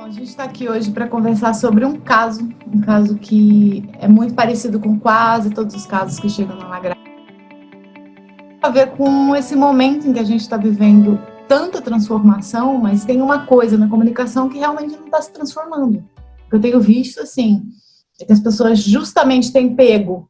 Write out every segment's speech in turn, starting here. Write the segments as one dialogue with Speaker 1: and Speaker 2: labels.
Speaker 1: Bom, a gente está aqui hoje para conversar sobre um caso que é muito parecido com quase todos os casos que chegam na Lagra. Tem a ver com esse momento em que a gente está vivendo tanta transformação, mas tem uma coisa na comunicação que realmente não está se transformando. O que eu tenho visto, assim, é que as pessoas justamente têm pego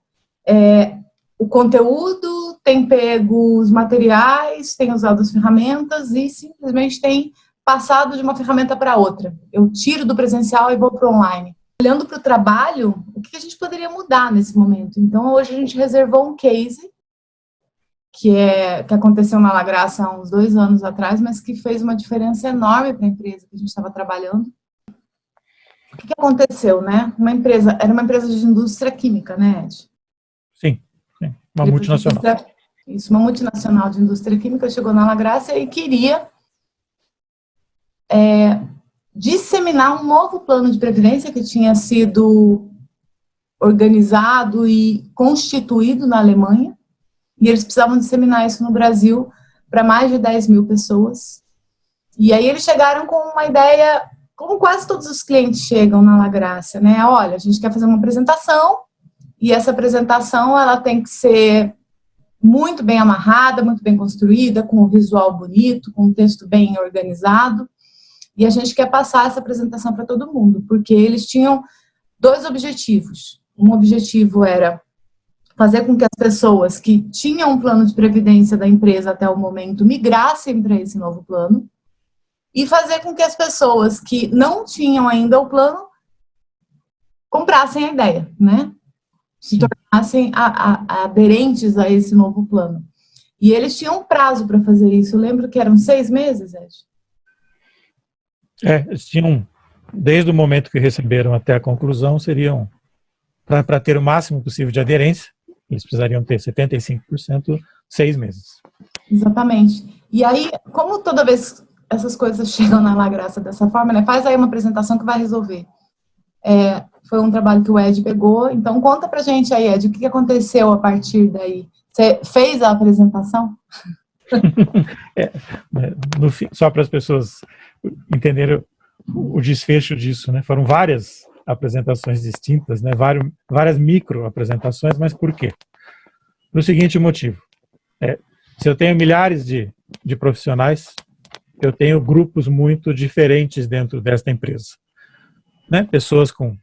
Speaker 1: o conteúdo, têm pego os materiais, têm usado as ferramentas e simplesmente têm passado de uma ferramenta para outra. Eu tiro do presencial e vou para o online. Olhando para o trabalho, o que a gente poderia mudar nesse momento? Então, hoje a gente reservou um case que aconteceu na La Graça há uns 2 anos atrás, mas que fez uma diferença enorme para a empresa que a gente estava trabalhando. O que aconteceu, né? Era uma empresa de indústria química, né, Ed?
Speaker 2: Sim, uma multinacional.
Speaker 1: Uma multinacional de indústria química chegou na La Graça e queria disseminar um novo plano de previdência que tinha sido organizado e constituído na Alemanha, e eles precisavam disseminar isso no Brasil para mais de 10 mil pessoas. E aí eles chegaram com uma ideia, como quase todos os clientes chegam na La Graça, né? Olha, a gente quer fazer uma apresentação, e essa apresentação ela tem que ser muito bem amarrada, muito bem construída, com um visual bonito, com um texto bem organizado. E a gente quer passar essa apresentação para todo mundo, porque eles tinham 2 objetivos. Um objetivo era fazer com que as pessoas que tinham um plano de previdência da empresa até o momento migrassem para esse novo plano, e fazer com que as pessoas que não tinham ainda o plano comprassem a ideia, né? Se tornassem aderentes a esse novo plano. E eles tinham um prazo para fazer isso. Eu lembro que eram 6 meses, Ed?
Speaker 2: Eles tinham, desde o momento que receberam até a conclusão, seriam, para ter o máximo possível de aderência, eles precisariam ter 75%, 6 meses.
Speaker 1: Exatamente. E aí, como toda vez essas coisas chegam na La Graça dessa forma, né? Faz aí uma apresentação que vai resolver. Foi um trabalho que o Ed pegou. Então, conta pra gente aí, Ed, o que aconteceu a partir daí? Você fez a apresentação?
Speaker 2: No fim, só para as pessoas entenderem o desfecho disso, né? Foram várias apresentações distintas, né? Várias micro apresentações, mas por quê? Pelo seguinte motivo: se eu tenho milhares de profissionais, eu tenho grupos muito diferentes dentro desta empresa, né? Pessoas com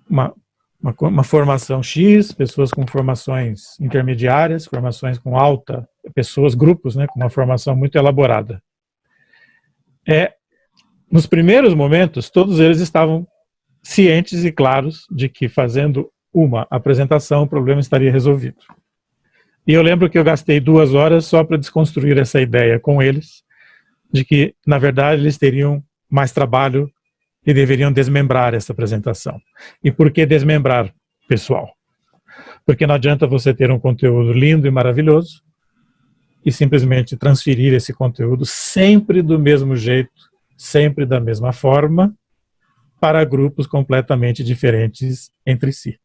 Speaker 2: uma formação X, pessoas com formações intermediárias, formações com alta, grupos, né, com uma formação muito elaborada. Nos primeiros momentos, todos eles estavam cientes e claros de que fazendo uma apresentação o problema estaria resolvido. E eu lembro que eu gastei 2 horas só para desconstruir essa ideia com eles, de que, na verdade, eles teriam mais trabalho e deveriam desmembrar essa apresentação. E por que desmembrar, pessoal? Porque não adianta você ter um conteúdo lindo e maravilhoso e simplesmente transferir esse conteúdo sempre do mesmo jeito, sempre da mesma forma, para grupos completamente diferentes entre si.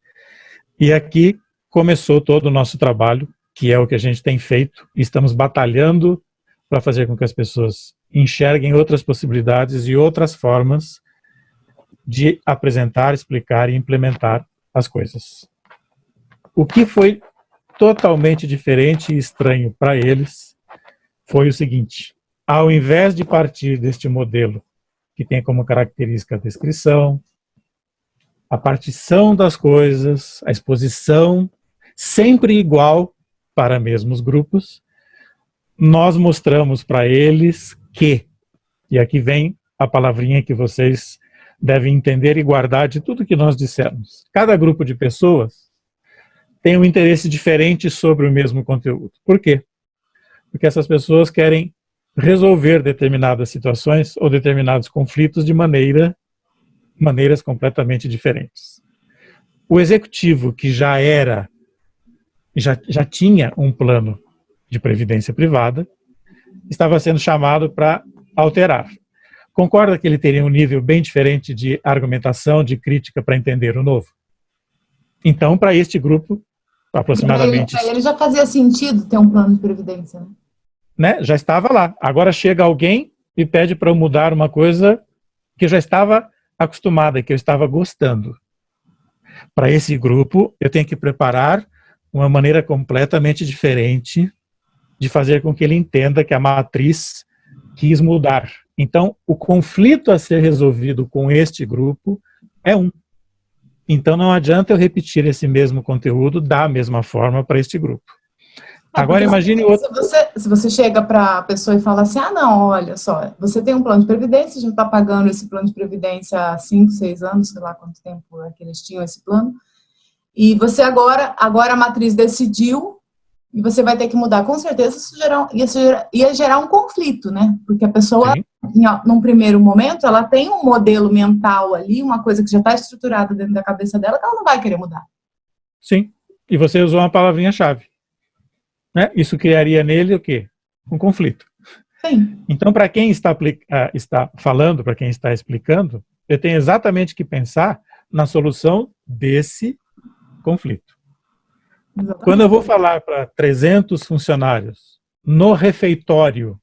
Speaker 2: E aqui começou todo o nosso trabalho, que é o que a gente tem feito, e estamos batalhando para fazer com que as pessoas enxerguem outras possibilidades e outras formas de apresentar, explicar e implementar as coisas. O que foi totalmente diferente e estranho para eles foi o seguinte: ao invés de partir deste modelo que tem como característica a descrição, a partição das coisas, a exposição, sempre igual para mesmos grupos, nós mostramos para eles que, e aqui vem a palavrinha que vocês devem entender e guardar de tudo que nós dissemos. Cada grupo de pessoas tem um interesse diferente sobre o mesmo conteúdo. Por quê? Porque essas pessoas querem resolver determinadas situações ou determinados conflitos de maneiras completamente diferentes. O executivo que já tinha um plano de previdência privada, estava sendo chamado para alterar. Concorda que ele teria um nível bem diferente de argumentação, de crítica para entender o novo? Então, para este grupo, aproximadamente...
Speaker 1: Para ele já fazia sentido ter um plano de previdência,
Speaker 2: né? Já estava lá. Agora chega alguém e pede para eu mudar uma coisa que eu já estava acostumada, que eu estava gostando. Para esse grupo, eu tenho que preparar uma maneira completamente diferente de fazer com que ele entenda que a matriz quis mudar. Então, o conflito a ser resolvido com este grupo é um. Então, não adianta eu repetir esse mesmo conteúdo da mesma forma para este grupo. Agora, imagine outro...
Speaker 1: Se você chega para a pessoa e fala assim, ah, não, olha só, você tem um plano de previdência, já está pagando esse plano de previdência há 5, 6 anos, sei lá quanto tempo é que eles tinham esse plano, e você agora a matriz decidiu, e você vai ter que mudar, com certeza isso ia gerar um conflito, né? Porque a pessoa, num primeiro momento, ela tem um modelo mental ali, uma coisa que já está estruturada dentro da cabeça dela, que ela não vai querer mudar.
Speaker 2: Sim, e você usou uma palavrinha-chave. Né? Isso criaria nele o quê? Um conflito.
Speaker 1: Sim.
Speaker 2: Então, para quem está falando, para quem está explicando, eu tenho exatamente que pensar na solução desse conflito. Exatamente. Quando eu vou falar para 300 funcionários no refeitório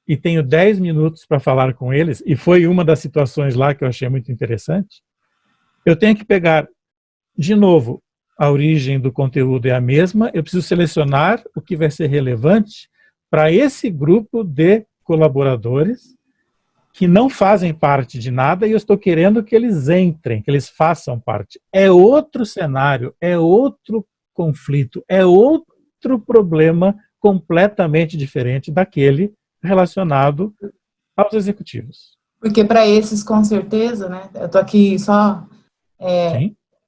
Speaker 2: e tenho 10 minutos para falar com eles, e foi uma das situações lá que eu achei muito interessante, eu tenho que pegar, de novo, a origem do conteúdo é a mesma, eu preciso selecionar o que vai ser relevante para esse grupo de colaboradores que não fazem parte de nada e eu estou querendo que eles entrem, que eles façam parte. É outro cenário, é outro conflito, é outro problema completamente diferente daquele relacionado aos executivos.
Speaker 1: Porque para esses, com certeza, né, eu estou aqui só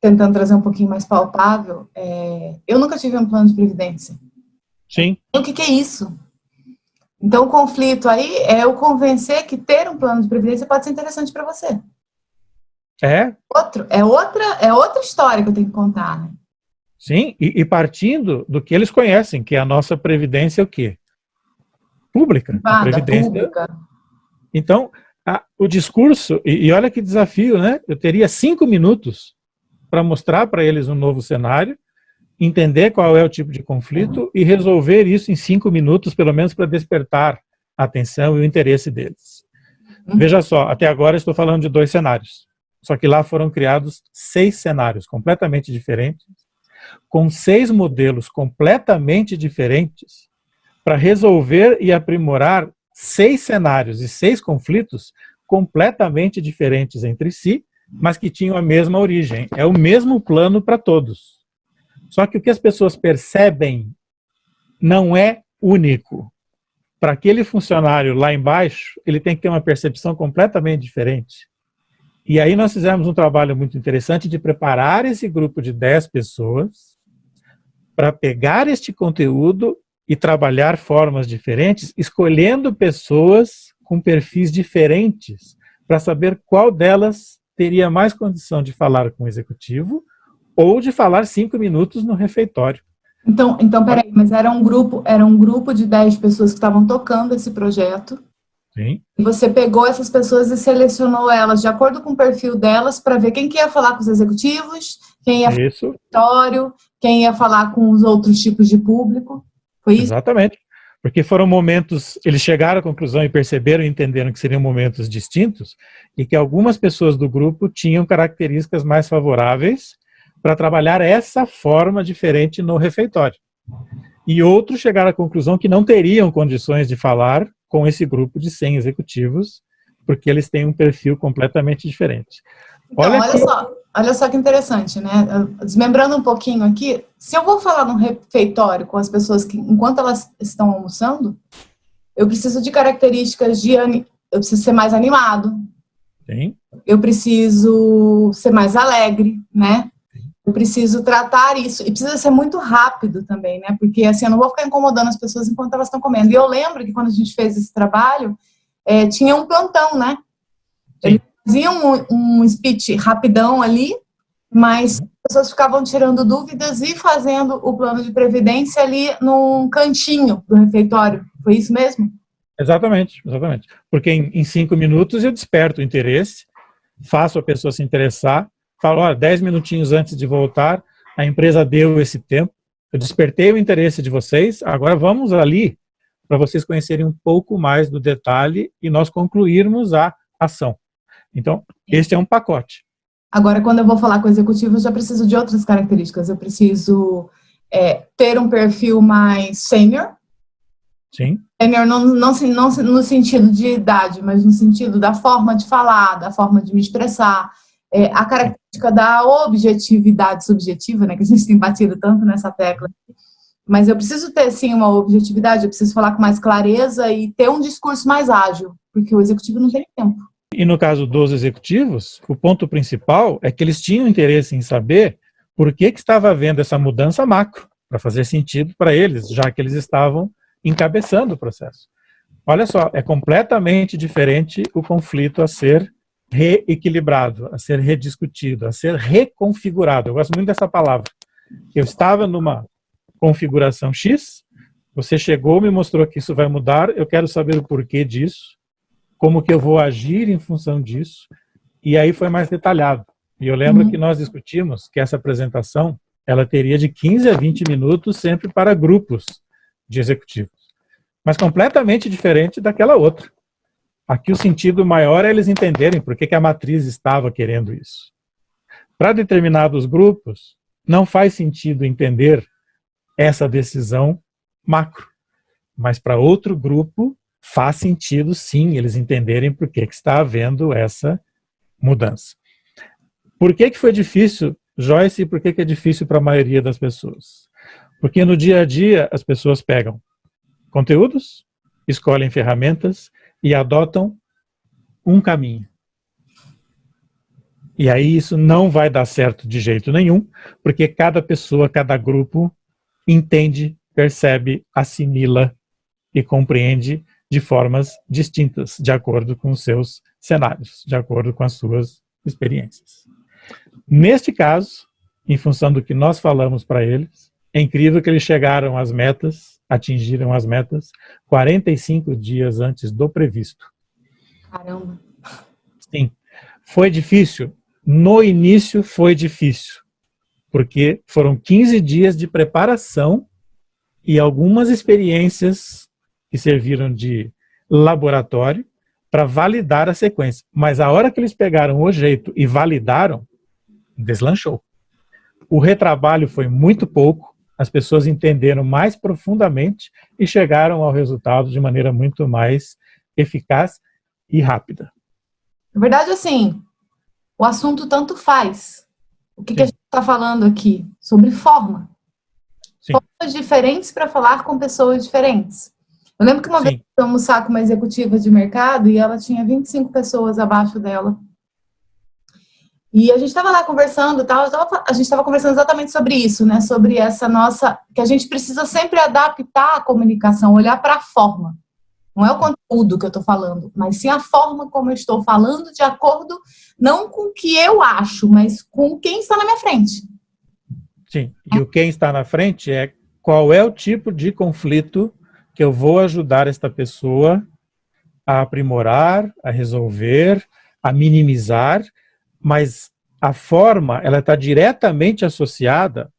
Speaker 1: tentando trazer um pouquinho mais palpável, eu nunca tive um plano de previdência.
Speaker 2: Sim.
Speaker 1: E o que é isso? Então, o conflito aí é eu convencer que ter um plano de previdência pode ser interessante para você. É outra história que eu tenho que contar, né?
Speaker 2: Sim, e partindo do que eles conhecem, que é a nossa previdência o quê? Pública. A previdência pública. Então, o discurso, e olha que desafio, né? Eu teria 5 minutos para mostrar para eles um novo cenário, entender qual é o tipo de conflito e resolver isso em 5 minutos, pelo menos para despertar a atenção e o interesse deles. Veja só, até agora estou falando de 2 cenários, só que lá foram criados 6 cenários completamente diferentes, com 6 modelos completamente diferentes, para resolver e aprimorar 6 cenários e 6 conflitos completamente diferentes entre si, mas que tinham a mesma origem. É o mesmo plano para todos. Só que o que as pessoas percebem não é único. Para aquele funcionário lá embaixo, ele tem que ter uma percepção completamente diferente. E aí nós fizemos um trabalho muito interessante de preparar esse grupo de 10 pessoas para pegar este conteúdo e trabalhar formas diferentes, escolhendo pessoas com perfis diferentes, para saber qual delas teria mais condição de falar com o executivo ou de falar 5 minutos no refeitório.
Speaker 1: Então peraí, mas era um grupo de 10 pessoas que estavam tocando esse projeto.
Speaker 2: Sim.
Speaker 1: E você pegou essas pessoas e selecionou elas de acordo com o perfil delas para ver quem que ia falar com os executivos, quem ia falar com o refeitório, quem ia falar com os outros tipos de público. Foi isso?
Speaker 2: Exatamente. Porque foram momentos, eles chegaram à conclusão e perceberam e entenderam que seriam momentos distintos e que algumas pessoas do grupo tinham características mais favoráveis para trabalhar essa forma diferente no refeitório. E outros chegaram à conclusão que não teriam condições de falar com esse grupo de 100 executivos, porque eles têm um perfil completamente diferente.
Speaker 1: Então, olha só que interessante, né? Desmembrando um pouquinho aqui, se eu vou falar num refeitório com as pessoas que, enquanto elas estão almoçando, eu preciso de características eu preciso ser mais animado.
Speaker 2: Sim.
Speaker 1: Eu preciso ser mais alegre, né? Eu preciso tratar isso, e precisa ser muito rápido também, né? Porque assim, eu não vou ficar incomodando as pessoas enquanto elas estão comendo. E eu lembro que quando a gente fez esse trabalho, tinha um plantão, né? Eles faziam um speech rapidão ali, mas as pessoas ficavam tirando dúvidas e fazendo o plano de previdência ali num cantinho do refeitório. Foi isso mesmo?
Speaker 2: Exatamente, exatamente. Porque em 5 minutos eu desperto o interesse, faço a pessoa se interessar, falo, olha, 10 minutinhos antes de voltar, a empresa deu esse tempo, eu despertei o interesse de vocês, agora vamos ali para vocês conhecerem um pouco mais do detalhe e nós concluirmos a ação. Então, este é um pacote.
Speaker 1: Agora, quando eu vou falar com o executivo, eu já preciso de outras características. Eu preciso ter um perfil mais sênior.
Speaker 2: Sim.
Speaker 1: Sênior não no sentido de idade, mas no sentido da forma de falar, da forma de me expressar. A característica da objetividade subjetiva, né, que a gente tem batido tanto nessa tecla. Mas eu preciso ter, sim, uma objetividade, eu preciso falar com mais clareza e ter um discurso mais ágil, porque o executivo não tem tempo.
Speaker 2: E no caso dos executivos, o ponto principal é que eles tinham interesse em saber por que estava havendo essa mudança macro, para fazer sentido para eles, já que eles estavam encabeçando o processo. Olha só, é completamente diferente o conflito a ser reequilibrado, a ser rediscutido, a ser reconfigurado. Eu gosto muito dessa palavra. Eu estava numa configuração X, você chegou, me mostrou que isso vai mudar, eu quero saber o porquê disso, como que eu vou agir em função disso, e aí foi mais detalhado. E eu lembro que nós discutimos que essa apresentação, ela teria de 15 a 20 minutos sempre para grupos de executivos, mas completamente diferente daquela outra. Aqui o sentido maior é eles entenderem por que a matriz estava querendo isso. Para determinados grupos, não faz sentido entender essa decisão macro, mas para outro grupo faz sentido sim eles entenderem por que está havendo essa mudança. Por que foi difícil, Joyce, e por que é difícil para a maioria das pessoas? Porque no dia a dia as pessoas pegam conteúdos, escolhem ferramentas e adotam um caminho. E aí isso não vai dar certo de jeito nenhum, porque cada pessoa, cada grupo entende, percebe, assimila e compreende de formas distintas, de acordo com os seus cenários, de acordo com as suas experiências. Neste caso, em função do que nós falamos para eles, é incrível que eles chegaram às metas, atingiram as metas 45 dias antes do previsto.
Speaker 1: Caramba.
Speaker 2: Sim. Foi difícil? No início foi difícil, porque foram 15 dias de preparação e algumas experiências que serviram de laboratório para validar a sequência. Mas a hora que eles pegaram o jeito e validaram, deslanchou. O retrabalho foi muito pouco, as pessoas entenderam mais profundamente e chegaram ao resultado de maneira muito mais eficaz e rápida.
Speaker 1: Na verdade, assim, o assunto tanto faz. O que a gente está falando aqui? Sobre forma.
Speaker 2: Sim.
Speaker 1: Formas diferentes para falar com pessoas diferentes. Eu lembro que uma vez eu fui almoçar com uma executiva de mercado e ela tinha 25 pessoas abaixo dela. E a gente estava lá conversando e tal, a gente estava conversando exatamente sobre isso, né? Sobre essa nossa... que a gente precisa sempre adaptar a comunicação, olhar para a forma. Não é o conteúdo que eu estou falando, mas sim a forma como eu estou falando, de acordo, não com o que eu acho, mas com quem está na minha frente.
Speaker 2: Sim, e o quem está na frente é qual é o tipo de conflito que eu vou ajudar esta pessoa a aprimorar, a resolver, a minimizar, mas a forma, ela está diretamente associada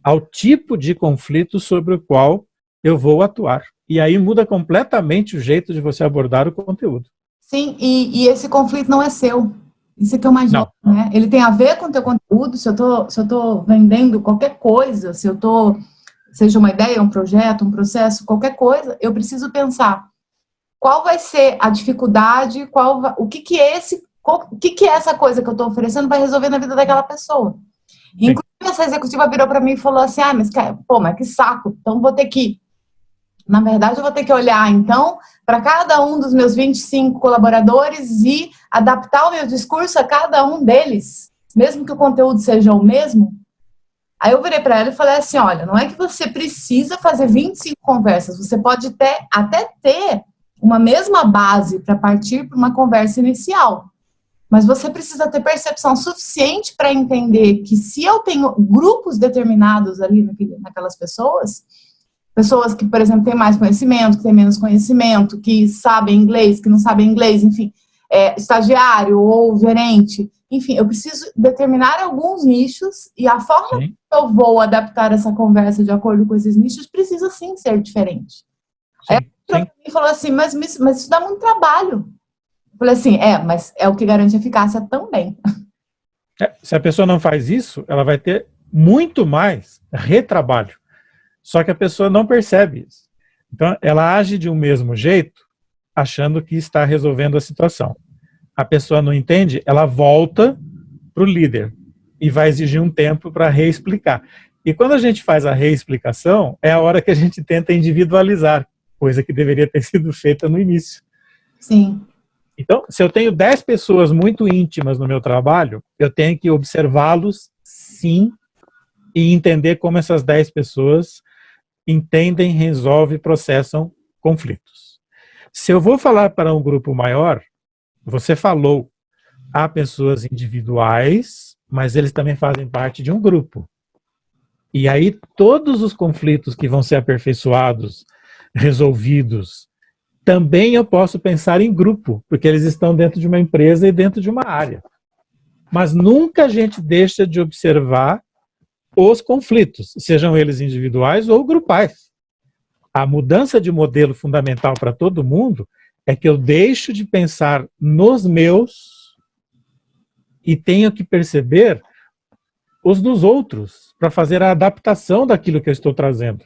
Speaker 2: ao tipo de conflito sobre o qual eu vou atuar. E aí muda completamente o jeito de você abordar o conteúdo.
Speaker 1: Sim, e esse conflito não é seu. Isso é que eu mais louco, né? Ele tem a ver com o teu conteúdo, se eu tô vendendo qualquer coisa, seja uma ideia, um projeto, um processo, qualquer coisa, eu preciso pensar qual vai ser a dificuldade, o que é essa coisa que eu estou oferecendo vai resolver na vida daquela pessoa. Inclusive, essa executiva virou para mim e falou assim, mas que saco, então vou ter que... Na verdade, eu vou ter que olhar, então, para cada um dos meus 25 colaboradores e adaptar o meu discurso a cada um deles, mesmo que o conteúdo seja o mesmo. Aí eu virei para ela e falei assim, olha, não é que você precisa fazer 25 conversas, você pode até ter uma mesma base para partir para uma conversa inicial, mas você precisa ter percepção suficiente para entender que se eu tenho grupos determinados ali naquelas pessoas que, por exemplo, têm mais conhecimento, que têm menos conhecimento, que sabem inglês, que não sabem inglês, enfim, estagiário ou gerente, enfim, eu preciso determinar alguns nichos e a forma que eu vou adaptar essa conversa de acordo com esses nichos precisa sim ser diferente. Aí ela falou assim, mas isso dá muito trabalho. Falei assim, mas é o que garante eficácia também.
Speaker 2: Se a pessoa não faz isso, ela vai ter muito mais retrabalho. Só que a pessoa não percebe isso. Então, ela age de um mesmo jeito, achando que está resolvendo a situação. A pessoa não entende, ela volta para o líder e vai exigir um tempo para reexplicar. E quando a gente faz a reexplicação, é a hora que a gente tenta individualizar, coisa que deveria ter sido feita no início.
Speaker 1: Sim.
Speaker 2: Então, se eu tenho 10 pessoas muito íntimas no meu trabalho, eu tenho que observá-los, sim, e entender como essas 10 pessoas entendem, resolvem, processam conflitos. Se eu vou falar para um grupo maior, você falou, há pessoas individuais, mas eles também fazem parte de um grupo. E aí todos os conflitos que vão ser aperfeiçoados, resolvidos, também eu posso pensar em grupo, porque eles estão dentro de uma empresa e dentro de uma área. Mas nunca a gente deixa de observar os conflitos, sejam eles individuais ou grupais. A mudança de modelo fundamental para todo mundo é que eu deixo de pensar nos meus e tenho que perceber os dos outros para fazer a adaptação daquilo que eu estou trazendo.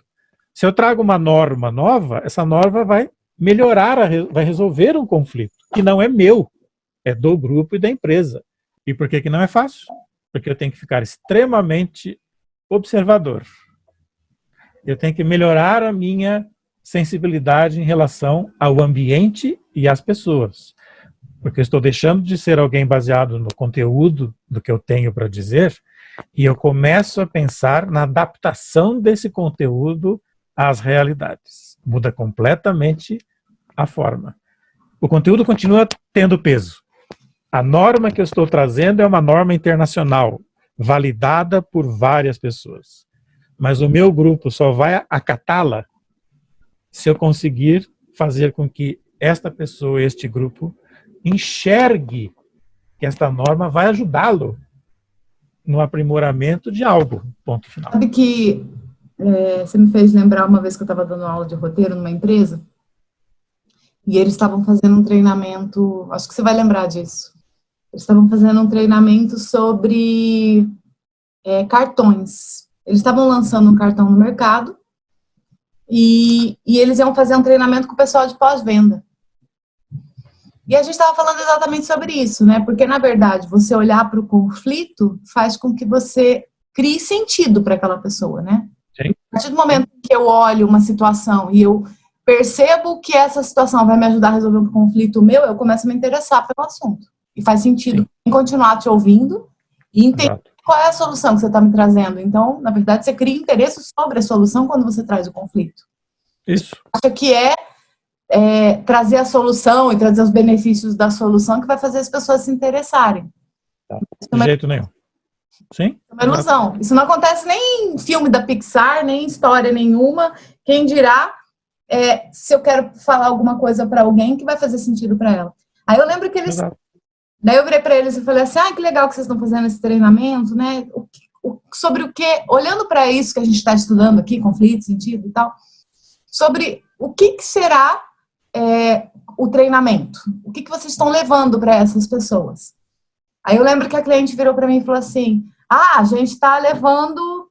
Speaker 2: Se eu trago uma norma nova, essa norma vai melhorar, vai resolver um conflito, que não é meu, é do grupo e da empresa. E por que não é fácil? Porque eu tenho que ficar extremamente observador. Eu tenho que melhorar a minha sensibilidade em relação ao ambiente e às pessoas. Porque eu estou deixando de ser alguém baseado no conteúdo do que eu tenho para dizer e eu começo a pensar na adaptação desse conteúdo às realidades. Muda completamente a forma. O conteúdo continua tendo peso. A norma que eu estou trazendo é uma norma internacional, validada por várias pessoas. Mas o meu grupo só vai acatá-la se eu conseguir fazer com que esta pessoa, este grupo, enxergue que esta norma vai ajudá-lo no aprimoramento de algo. Ponto final.
Speaker 1: Sabe que você me fez lembrar uma vez que eu estava dando aula de roteiro numa empresa e eles estavam fazendo um treinamento, acho que você vai lembrar disso. Eles estavam fazendo um treinamento sobre cartões. Eles estavam lançando um cartão no mercado e eles iam fazer um treinamento com o pessoal de pós-venda. E a gente estava falando exatamente sobre isso, né? Porque, na verdade, você olhar para o conflito faz com que você crie sentido para aquela pessoa, né?
Speaker 2: Sim.
Speaker 1: A partir do momento que eu olho uma situação e eu percebo que essa situação vai me ajudar a resolver um conflito meu, eu começo a me interessar pelo assunto. E faz sentido continuar te ouvindo e entender qual é a solução que você está me trazendo. Então, na verdade, você cria interesse sobre a solução quando você traz o conflito.
Speaker 2: Isso.
Speaker 1: Acha que trazer a solução e trazer os benefícios da solução que vai fazer as pessoas se interessarem.
Speaker 2: De jeito nenhum. Sim.
Speaker 1: É uma ilusão. Isso não acontece nem em filme da Pixar, nem em história nenhuma. Quem dirá se eu quero falar alguma coisa para alguém que vai fazer sentido para ela. Aí eu lembro que eles...
Speaker 2: Exato.
Speaker 1: Daí eu virei para eles e falei assim, que legal que vocês estão fazendo esse treinamento, né? Sobre o que... Olhando para isso que a gente está estudando aqui, conflito, sentido e tal, sobre o que será o treinamento. O que vocês estão levando para essas pessoas? Aí eu lembro que a cliente virou para mim e falou assim, a gente está levando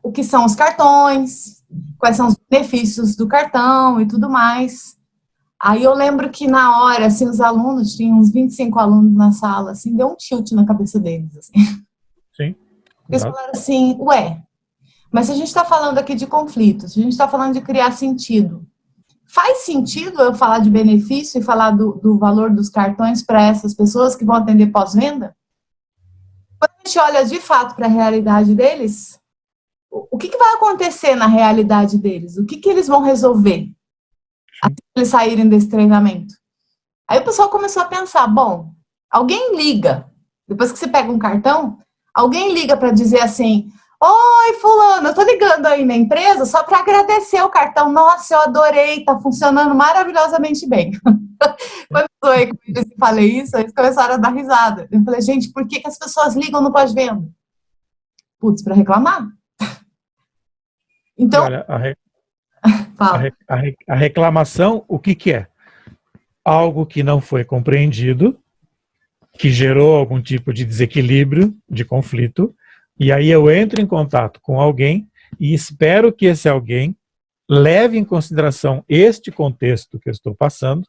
Speaker 1: o que são os cartões, quais são os benefícios do cartão e tudo mais. Aí eu lembro que na hora, assim, os alunos, tinham uns 25 alunos na sala, assim, deu um tilt na cabeça deles, assim.
Speaker 2: Sim.
Speaker 1: Eles falaram assim, mas se a gente está falando aqui de conflitos, se a gente está falando de criar sentido, faz sentido eu falar de benefício e falar do valor dos cartões para essas pessoas que vão atender pós-venda? Quando a gente olha de fato para a realidade deles, o que vai acontecer na realidade deles? O que eles vão resolver assim que eles saírem desse treinamento? Aí o pessoal começou a pensar, bom, alguém liga, depois que você pega um cartão, alguém liga para dizer assim, oi, fulano, eu tô ligando aí na empresa só para agradecer o cartão. Nossa, eu adorei, tá funcionando maravilhosamente bem. Quando eu falei isso, eles começaram a dar risada. Eu falei, gente, por que as pessoas ligam no pós-venda? Putz, para reclamar. Então...
Speaker 2: Olha, a reclamação, o que é? algo que não foi compreendido, que gerou algum tipo de desequilíbrio, de conflito, e aí eu entro em contato com alguém e espero que esse alguém leve em consideração este contexto que eu estou passando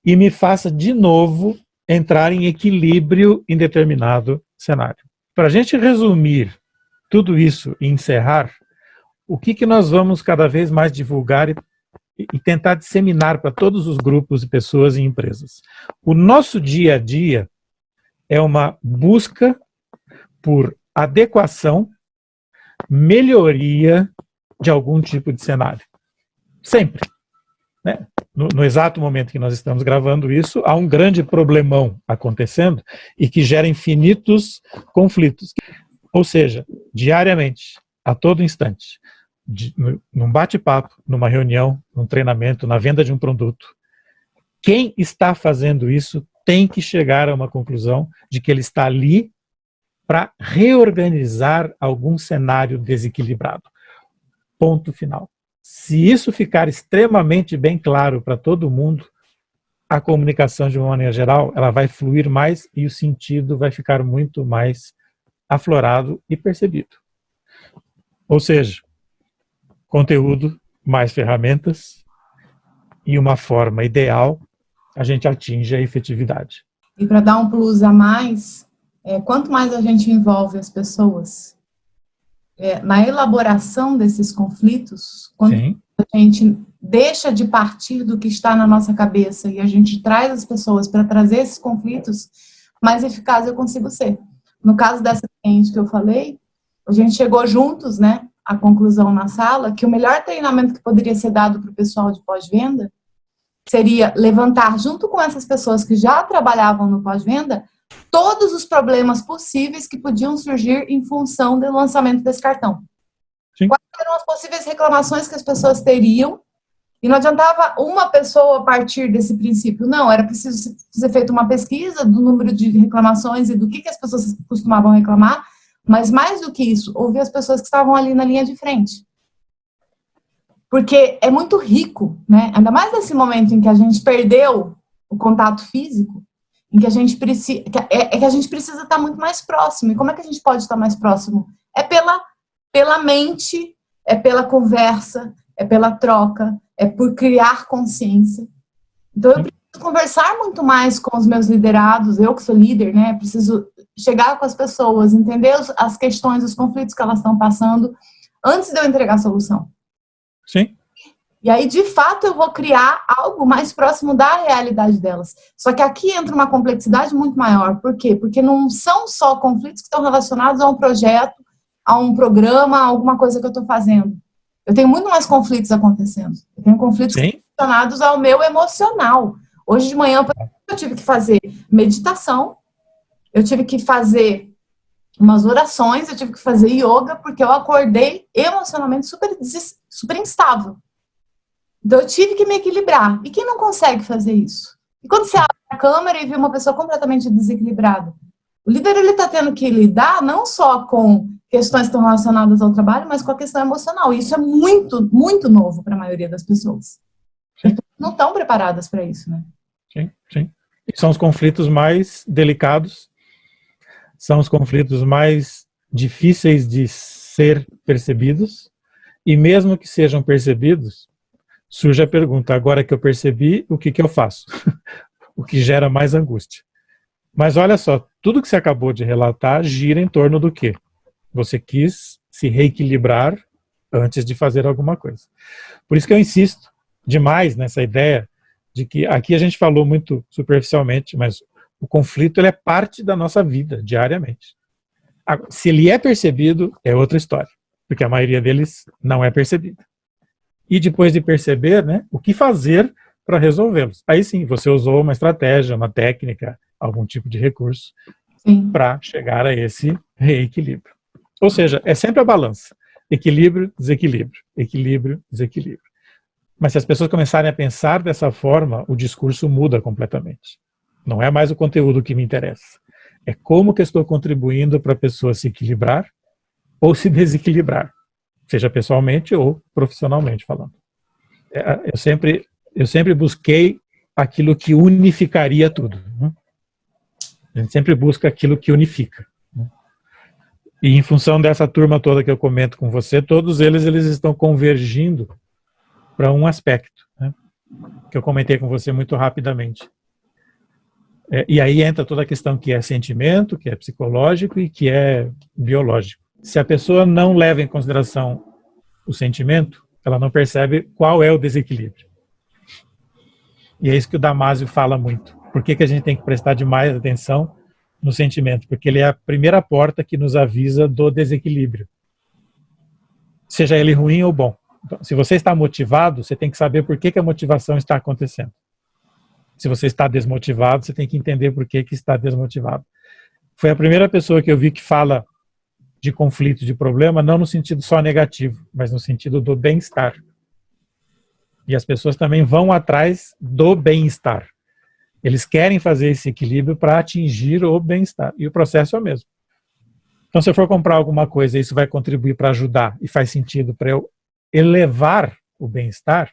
Speaker 2: e me faça de novo entrar em equilíbrio em determinado cenário. Para a gente resumir tudo isso e encerrar, o que nós vamos cada vez mais divulgar e tentar disseminar para todos os grupos de pessoas e empresas? O nosso dia a dia é uma busca por adequação, melhoria de algum tipo de cenário. Sempre. Né? No exato momento que nós estamos gravando isso, há um grande problemão acontecendo e que gera infinitos conflitos. Ou seja, diariamente, a todo instante, num bate-papo, numa reunião, num treinamento, na venda de um produto, quem está fazendo isso tem que chegar a uma conclusão de que ele está ali para reorganizar algum cenário desequilibrado. Ponto final. Se isso ficar extremamente bem claro para todo mundo, a comunicação, de uma maneira geral, ela vai fluir mais e o sentido vai ficar muito mais aflorado e percebido. Ou seja, conteúdo, mais ferramentas e uma forma ideal, a gente atinge a efetividade.
Speaker 1: E para dar um plus a mais, quanto mais a gente envolve as pessoas na elaboração desses conflitos, quando
Speaker 2: Sim.
Speaker 1: a gente deixa de partir do que está na nossa cabeça e a gente traz as pessoas para trazer esses conflitos, mais eficaz eu consigo ser. No caso dessa cliente que eu falei, a gente chegou juntos, né, à conclusão na sala que o melhor treinamento que poderia ser dado para o pessoal de pós-venda seria levantar, junto com essas pessoas que já trabalhavam no pós-venda, todos os problemas possíveis que podiam surgir em função do lançamento desse cartão.
Speaker 2: Sim.
Speaker 1: Quais eram as possíveis reclamações que as pessoas teriam? E não adiantava uma pessoa partir desse princípio. Não, era preciso ser feita uma pesquisa do número de reclamações e do que as pessoas costumavam reclamar, mas mais do que isso, ouvir as pessoas que estavam ali na linha de frente. Porque é muito rico, né? Ainda mais nesse momento em que a gente perdeu o contato físico, em que a gente precisa, que a gente precisa estar muito mais próximo. E como é que a gente pode estar mais próximo? É pela mente, é pela conversa, é pela troca, é por criar consciência. Então eu preciso conversar muito mais com os meus liderados, eu que sou líder, né? Preciso chegar com as pessoas, entender as questões, os conflitos que elas estão passando, antes de eu entregar a solução.
Speaker 2: Sim.
Speaker 1: E aí, de fato, eu vou criar algo mais próximo da realidade delas. Só que aqui entra uma complexidade muito maior. Por quê? Porque não são só conflitos que estão relacionados a um projeto, a um programa, a alguma coisa que eu estou fazendo. Eu tenho muito mais conflitos acontecendo. Eu tenho conflitos relacionados ao meu emocional. Hoje de manhã, eu tive que fazer meditação, eu tive que fazer umas orações, eu tive que fazer yoga, porque eu acordei emocionalmente super instável. Então, eu tive que me equilibrar. E quem não consegue fazer isso? E quando você abre a câmera e vê uma pessoa completamente desequilibrada? O líder, ele está tendo que lidar não só com questões que estão relacionadas ao trabalho, mas com a questão emocional. E isso é muito, muito novo para a maioria das pessoas. Então, não estão preparadas para isso, né?
Speaker 2: Sim, sim. E são os conflitos mais delicados, são os conflitos mais difíceis de ser percebidos, e mesmo que sejam percebidos, surge a pergunta, agora que eu percebi, o que eu faço? O que gera mais angústia. Mas olha só, tudo que você acabou de relatar gira em torno do quê? Você quis se reequilibrar antes de fazer alguma coisa. Por isso que eu insisto demais nessa ideia de que aqui a gente falou muito superficialmente, mas o conflito ele é parte da nossa vida, diariamente. Se ele é percebido, é outra história, porque a maioria deles não é percebida. E depois de perceber, né, o que fazer para resolvê-los. Aí sim, você usou uma estratégia, uma técnica, algum tipo de recurso para chegar a esse reequilíbrio. Ou seja, é sempre a balança. Equilíbrio, desequilíbrio. Equilíbrio, desequilíbrio. Mas se as pessoas começarem a pensar dessa forma, o discurso muda completamente. Não é mais o conteúdo que me interessa. É como que eu estou contribuindo para a pessoa se equilibrar ou se desequilibrar. Seja pessoalmente ou profissionalmente falando. Eu sempre busquei aquilo que unificaria tudo, né? A gente sempre busca aquilo que unifica, né? E em função dessa turma toda que eu comento com você, todos eles estão convergindo para um aspecto, né, que eu comentei com você muito rapidamente. E aí entra toda a questão que é sentimento, que é psicológico e que é biológico. Se a pessoa não leva em consideração o sentimento, ela não percebe qual é o desequilíbrio. E é isso que o Damásio fala muito. Por que a gente tem que prestar demais atenção no sentimento? Porque ele é a primeira porta que nos avisa do desequilíbrio, seja ele ruim ou bom. Então, se você está motivado, você tem que saber por que a motivação está acontecendo. Se você está desmotivado, você tem que entender por que está desmotivado. Foi a primeira pessoa que eu vi que fala de conflito, de problema, não no sentido só negativo, mas no sentido do bem-estar. E as pessoas também vão atrás do bem-estar. Eles querem fazer esse equilíbrio para atingir o bem-estar. E o processo é o mesmo. Então, se eu for comprar alguma coisa e isso vai contribuir para ajudar e faz sentido para eu elevar o bem-estar,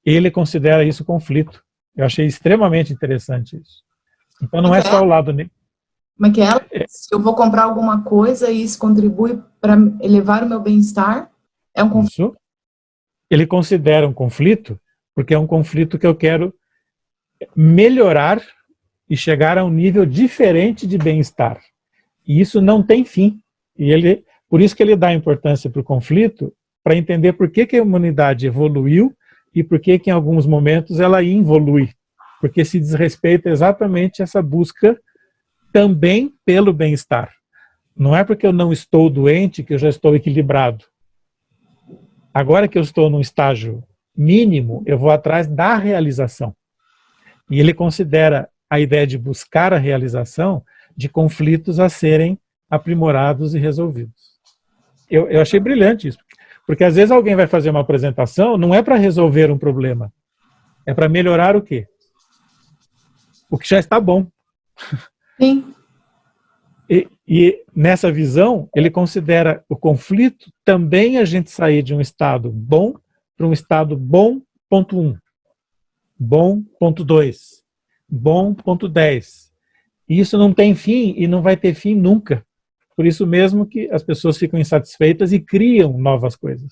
Speaker 2: ele considera isso conflito. Eu achei extremamente interessante isso. Então, não é só o lado...
Speaker 1: Como é que é? Se eu vou comprar alguma coisa e isso contribui para elevar o meu bem-estar, é um conflito?
Speaker 2: Isso. Ele considera um conflito porque é um conflito que eu quero melhorar e chegar a um nível diferente de bem-estar. E isso não tem fim. E por isso que ele dá importância para o conflito, para entender por que a humanidade evoluiu e por que em alguns momentos ela involui. Porque se desrespeita exatamente essa busca também pelo bem-estar. Não é porque eu não estou doente que eu já estou equilibrado. Agora que eu estou num estágio mínimo, eu vou atrás da realização. E ele considera a ideia de buscar a realização de conflitos a serem aprimorados e resolvidos. Eu achei brilhante isso, porque às vezes alguém vai fazer uma apresentação, não é para resolver um problema, é para melhorar o quê? O que já está bom.
Speaker 1: Sim.
Speaker 2: E nessa visão, ele considera o conflito também a gente sair de um estado bom para um estado bom, ponto 1, bom, ponto 2, bom, ponto 10. E isso não tem fim e não vai ter fim nunca. Por isso mesmo que as pessoas ficam insatisfeitas e criam novas coisas.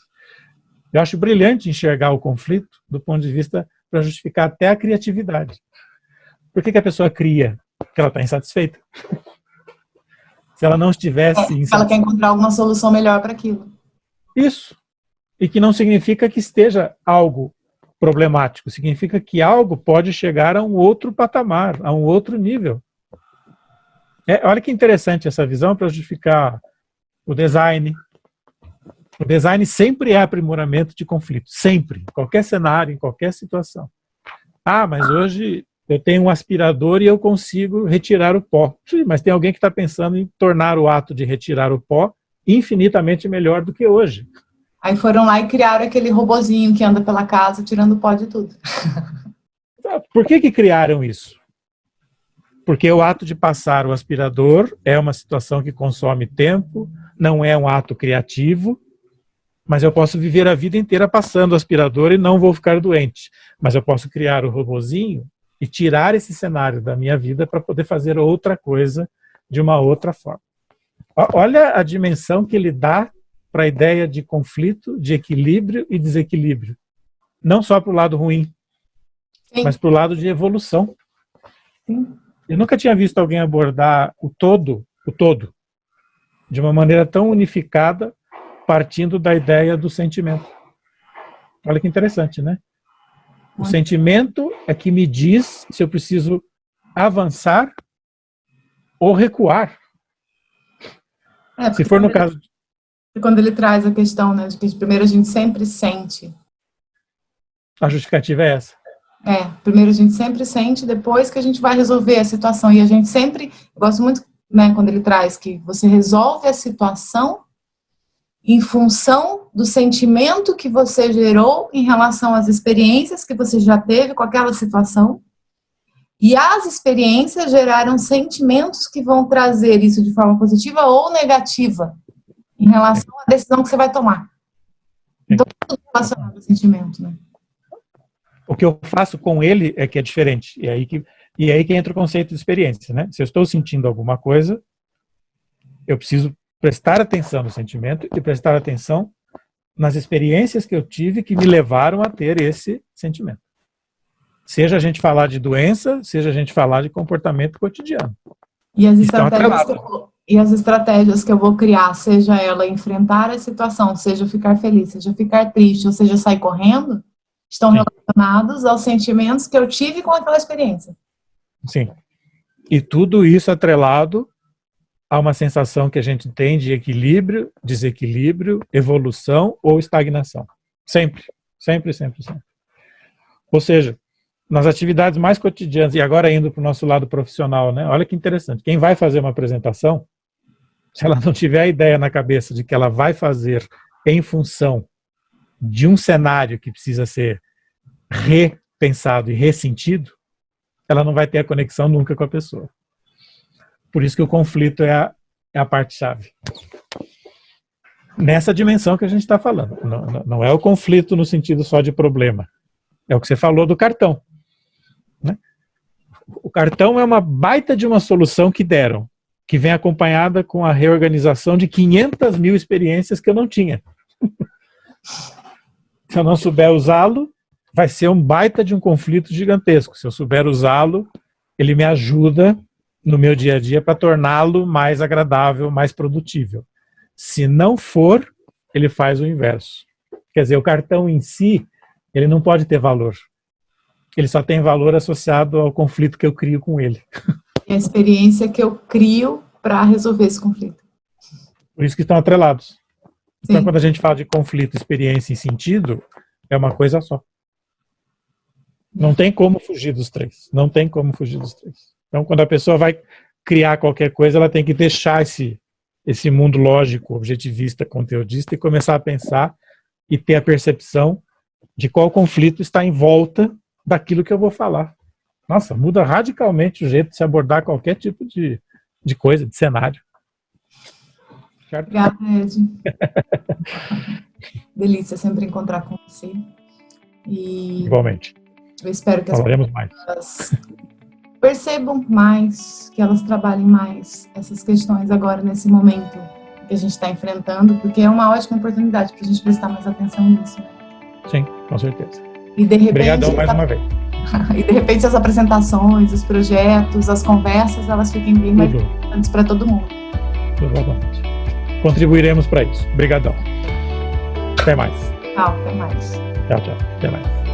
Speaker 2: Eu acho brilhante enxergar o conflito do ponto de vista para justificar até a criatividade. Por que a pessoa cria? Porque ela está insatisfeita. Se ela não estivesse insatisfeita.
Speaker 1: Ela quer encontrar alguma solução melhor para aquilo.
Speaker 2: Isso. E que não significa que esteja algo problemático. Significa que algo pode chegar a um outro patamar, a um outro nível. Olha que interessante essa visão para justificar o design. O design sempre é aprimoramento de conflito. Sempre. Em qualquer cenário, em qualquer situação. Ah, mas hoje eu tenho um aspirador e eu consigo retirar o pó. Sim, mas tem alguém que está pensando em tornar o ato de retirar o pó infinitamente melhor do que hoje.
Speaker 1: Aí foram lá e criaram aquele robozinho que anda pela casa tirando o pó de tudo.
Speaker 2: Por que criaram isso? Porque o ato de passar o aspirador é uma situação que consome tempo, não é um ato criativo, mas eu posso viver a vida inteira passando o aspirador e não vou ficar doente. Mas eu posso criar o robozinho e tirar esse cenário da minha vida para poder fazer outra coisa de uma outra forma. Olha a dimensão que ele dá para a ideia de conflito, de equilíbrio e desequilíbrio. Não só para o lado ruim, sim, mas para o lado de evolução. Sim. Eu nunca tinha visto alguém abordar o todo, de uma maneira tão unificada, partindo da ideia do sentimento. Olha que interessante, né? O sentimento é que me diz se eu preciso avançar ou recuar. Se for no caso...
Speaker 1: Quando ele traz a questão, né, de que primeiro a gente sempre sente.
Speaker 2: A justificativa é essa.
Speaker 1: Primeiro a gente sempre sente, depois que a gente vai resolver a situação. E a gente sempre, eu gosto muito, né, quando ele traz que você resolve a situação em função do sentimento que você gerou em relação às experiências que você já teve com aquela situação. E as experiências geraram sentimentos que vão trazer isso de forma positiva ou negativa em relação à decisão que você vai tomar. Então, tudo relacionado ao sentimento, né?
Speaker 2: O que eu faço com ele é que é diferente. E aí que entra o conceito de experiência, né? Se eu estou sentindo alguma coisa, eu preciso prestar atenção no sentimento e prestar atenção nas experiências que eu tive que me levaram a ter esse sentimento. Seja a gente falar de doença, seja a gente falar de comportamento cotidiano.
Speaker 1: E as estratégias que eu vou criar, seja ela enfrentar a situação, seja ficar feliz, seja ficar triste, ou seja sair correndo, estão relacionados aos sentimentos que eu tive com aquela experiência.
Speaker 2: Sim. E tudo isso atrelado a uma sensação que a gente tem de equilíbrio, desequilíbrio, evolução ou estagnação. Sempre, sempre, sempre, sempre. Ou seja, nas atividades mais cotidianas, e agora indo para o nosso lado profissional, né? Olha que interessante. Quem vai fazer uma apresentação, se ela não tiver a ideia na cabeça de que ela vai fazer em função de um cenário que precisa ser repensado e ressentido, ela não vai ter a conexão nunca com a pessoa. Por isso que o conflito é a parte-chave. Nessa dimensão que a gente está falando. Não é o conflito no sentido só de problema. É o que você falou do cartão. Né? O cartão é uma baita de uma solução que deram, que vem acompanhada com a reorganização de 500 mil experiências que eu não tinha. Se eu não souber usá-lo, vai ser um baita de um conflito gigantesco. Se eu souber usá-lo, ele me ajuda no meu dia a dia para torná-lo mais agradável, mais produtível. Se não for, ele faz o inverso. Quer dizer, o cartão em si, ele não pode ter valor. Ele só tem valor associado ao conflito que eu crio com ele.
Speaker 1: É a experiência que eu crio para resolver esse conflito.
Speaker 2: Por isso que estão atrelados. Então,
Speaker 1: Sim.
Speaker 2: quando a gente fala de conflito, experiência e sentido, é uma coisa só. Não tem como fugir dos três. Não tem como fugir dos três. Então, quando a pessoa vai criar qualquer coisa, ela tem que deixar esse mundo lógico, objetivista, conteudista e começar a pensar e ter a percepção de qual conflito está em volta daquilo que eu vou falar. Nossa, muda radicalmente o jeito de se abordar qualquer tipo de coisa, de cenário. Certo?
Speaker 1: Obrigada, Ed. Delícia sempre encontrar com você. E
Speaker 2: igualmente.
Speaker 1: Eu espero que as
Speaker 2: pessoas
Speaker 1: percebam mais, que elas trabalhem mais essas questões agora, nesse momento que a gente está enfrentando, porque é uma ótima oportunidade para a gente prestar mais atenção nisso. Né?
Speaker 2: Sim, com certeza.
Speaker 1: E de repente,
Speaker 2: obrigadão mais uma vez.
Speaker 1: E de repente as apresentações, os projetos, as conversas, elas fiquem bem mais importantes para todo mundo.
Speaker 2: Exatamente. Contribuiremos para isso. Obrigadão. Até mais.
Speaker 1: Tchau, até mais.
Speaker 2: Tchau, tchau. Até mais.